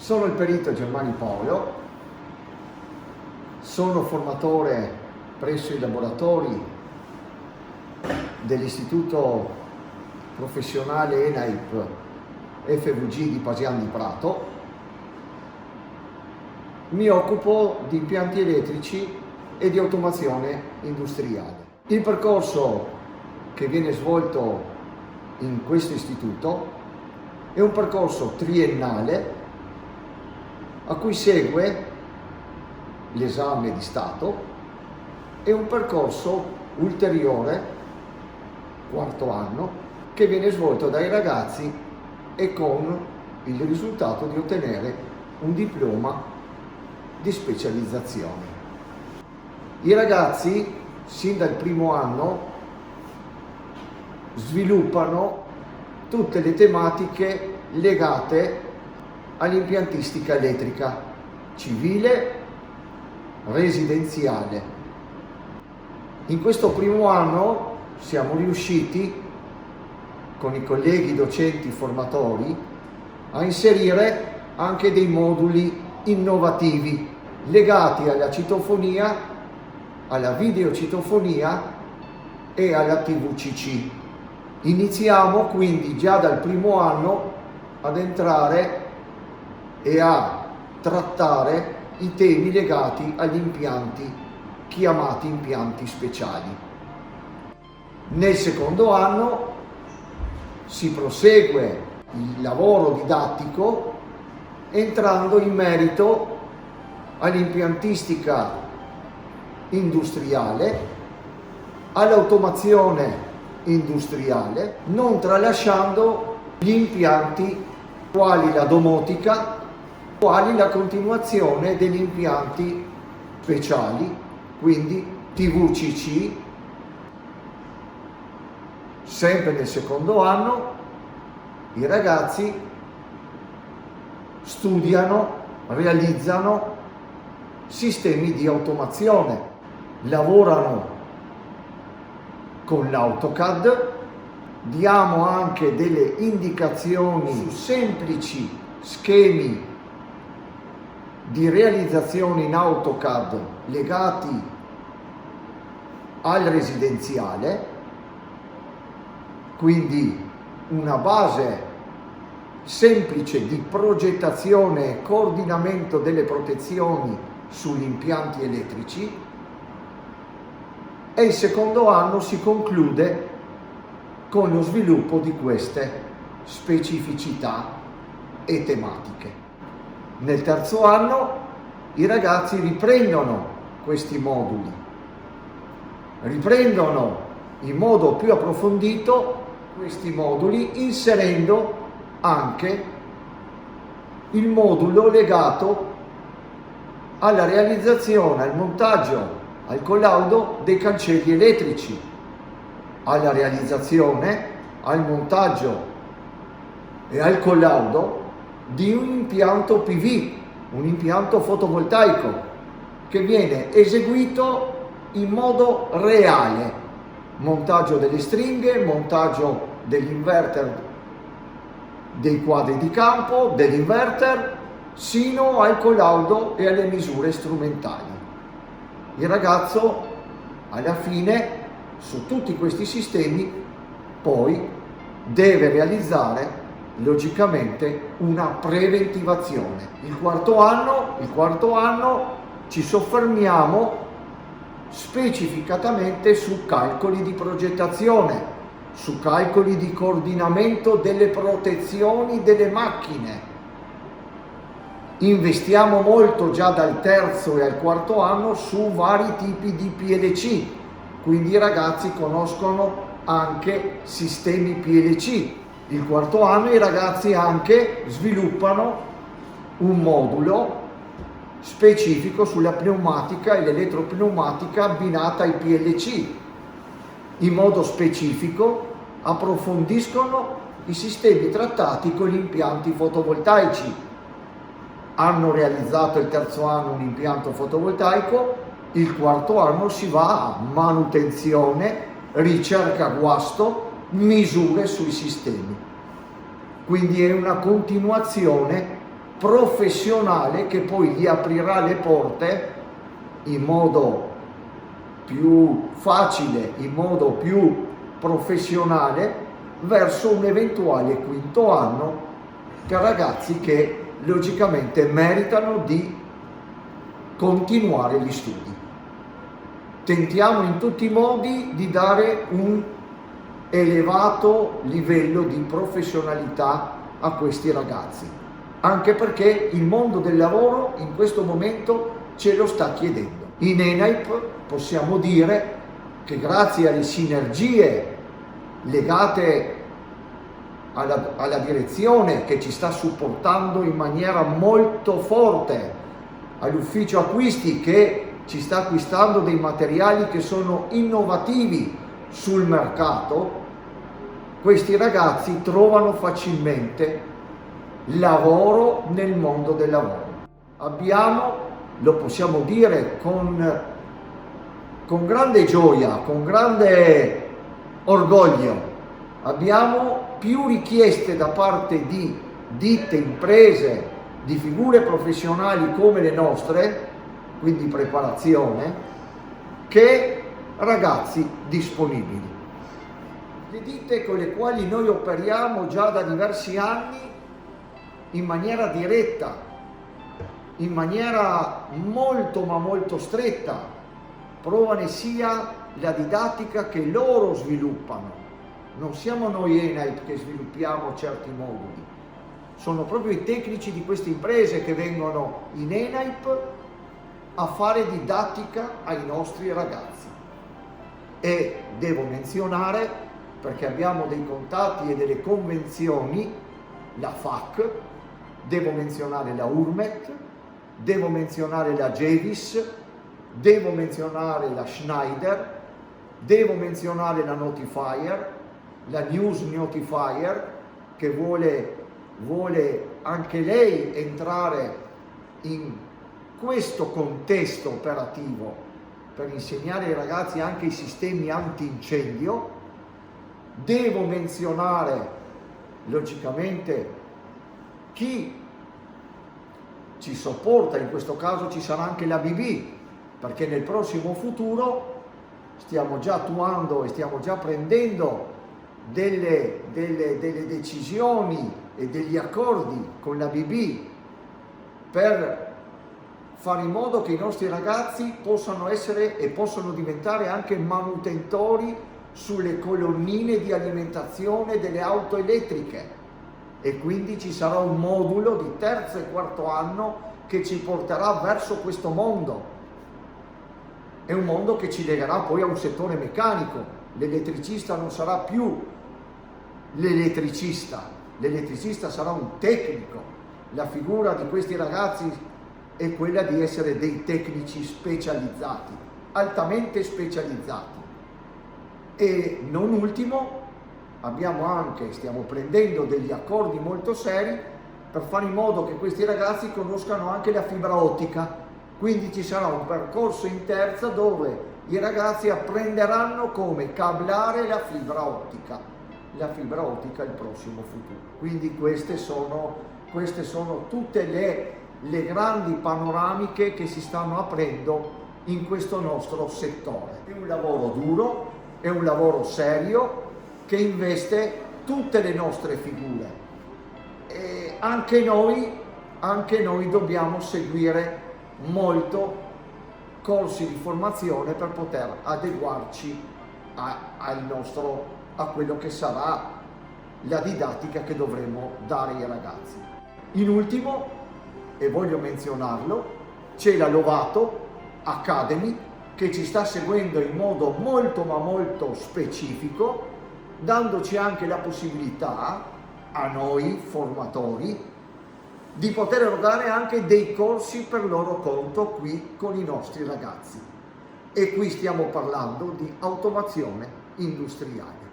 Sono il perito Germani Paolo, sono formatore presso i laboratori dell'Istituto Professionale ENAIP FVG di Pasian di Prato. Mi occupo di impianti elettrici e di automazione industriale. Il percorso che viene svolto in questo istituto è un percorso triennale a cui segue l'esame di Stato e un percorso ulteriore, quarto anno, che viene svolto dai ragazzi e con il risultato di ottenere un diploma di specializzazione. I ragazzi, sin dal primo anno, sviluppano tutte le tematiche legate all'impiantistica elettrica civile, residenziale. In questo primo anno siamo riusciti, con i colleghi docenti formatori, a inserire anche dei moduli innovativi legati alla citofonia, alla videocitofonia e alla TVCC. Iniziamo quindi già dal primo anno ad entrare e a trattare i temi legati agli impianti chiamati impianti speciali. Nel secondo anno si prosegue il lavoro didattico entrando in merito all'impiantistica industriale, all'automazione industriale, non tralasciando gli impianti quali la domotica, quali la continuazione degli impianti speciali, quindi TVCC. Sempre nel secondo anno i ragazzi studiano, realizzano sistemi di automazione, lavorano con l'AutoCAD, diamo anche delle indicazioni su semplici schemi di realizzazione in AutoCAD legati al residenziale, quindi una base semplice di progettazione e coordinamento delle protezioni sugli impianti elettrici, e il secondo anno si conclude con lo sviluppo di queste specificità e tematiche. Nel terzo anno i ragazzi riprendono questi moduli, riprendono in modo più approfondito questi moduli, inserendo anche il modulo legato alla realizzazione, al montaggio, al collaudo dei cancelli elettrici, alla realizzazione, al montaggio e al collaudo di un impianto PV, un impianto fotovoltaico, che viene eseguito in modo reale: montaggio delle stringhe, montaggio dell'inverter, dei quadri di campo, dell'inverter, sino al collaudo e alle misure strumentali. Il ragazzo alla fine su tutti questi sistemi poi deve realizzare logicamente una preventivazione. Il quarto anno ci soffermiamo specificatamente su calcoli di progettazione, su calcoli di coordinamento delle protezioni delle macchine. Investiamo molto già dal terzo e al quarto anno su vari tipi di PLC, quindi i ragazzi conoscono anche sistemi PLC. Il quarto anno i ragazzi anche sviluppano un modulo specifico sulla pneumatica e l'elettropneumatica abbinata ai PLC. In modo specifico approfondiscono i sistemi trattati con gli impianti fotovoltaici. Hanno realizzato il terzo anno un impianto fotovoltaico, il quarto anno si va a manutenzione, ricerca guasto, misure sui sistemi. Quindi è una continuazione professionale che poi gli aprirà le porte in modo più facile, in modo più professionale verso un eventuale quinto anno per ragazzi che logicamente meritano di continuare gli studi. Tentiamo in tutti i modi di dare un elevato livello di professionalità a questi ragazzi, anche perché il mondo del lavoro in questo momento ce lo sta chiedendo. In ENAIP possiamo dire che grazie alle sinergie legate alla direzione che ci sta supportando in maniera molto forte, all'ufficio acquisti che ci sta acquistando dei materiali che sono innovativi sul mercato, questi ragazzi trovano facilmente lavoro nel mondo del lavoro. Abbiamo, lo possiamo dire con grande gioia, con grande orgoglio, abbiamo più richieste da parte di ditte, imprese, di figure professionali come le nostre, quindi preparazione, che ragazzi disponibili. Le ditte con le quali noi operiamo già da diversi anni in maniera diretta, in maniera molto ma molto stretta, provano sia la didattica che loro sviluppano. Non siamo noi ENAIP che sviluppiamo certi moduli, sono proprio i tecnici di queste imprese che vengono in ENAIP a fare didattica ai nostri ragazzi. E devo menzionare, perché abbiamo dei contatti e delle convenzioni, la FAC, devo menzionare la URMET, devo menzionare la GEVIS, devo menzionare la Schneider, devo menzionare la Notifier, la News Notifier, che vuole anche lei entrare in questo contesto operativo per insegnare ai ragazzi anche i sistemi antincendio. Devo menzionare logicamente chi ci sopporta, in questo caso ci sarà anche la BB, perché nel prossimo futuro stiamo già attuando e stiamo già prendendo delle decisioni e degli accordi con la BB per fare in modo che i nostri ragazzi possano essere e possono diventare anche manutentori sulle colonnine di alimentazione delle auto elettriche, e quindi ci sarà un modulo di terzo e quarto anno che ci porterà verso questo mondo. È un mondo che ci legherà poi a un settore meccanico. L'elettricista non sarà più l'elettricista sarà un tecnico. La figura di questi ragazzi è quella di essere dei tecnici specializzati, altamente specializzati. E non ultimo, stiamo prendendo degli accordi molto seri per fare in modo che questi ragazzi conoscano anche la fibra ottica. Quindi ci sarà un percorso in terza dove i ragazzi apprenderanno come cablare la fibra ottica è il prossimo futuro. Quindi queste sono tutte le grandi panoramiche che si stanno aprendo in questo nostro settore. È un lavoro duro, è un lavoro serio che investe tutte le nostre figure, e anche noi dobbiamo seguire molto corsi di formazione per poter adeguarci a quello che sarà la didattica che dovremo dare ai ragazzi. In ultimo, e voglio menzionarlo, c'è la Lovato Academy che ci sta seguendo in modo molto ma molto specifico, dandoci anche la possibilità a noi formatori di poter erogare anche dei corsi per loro conto qui con i nostri ragazzi. E qui stiamo parlando di automazione industriale.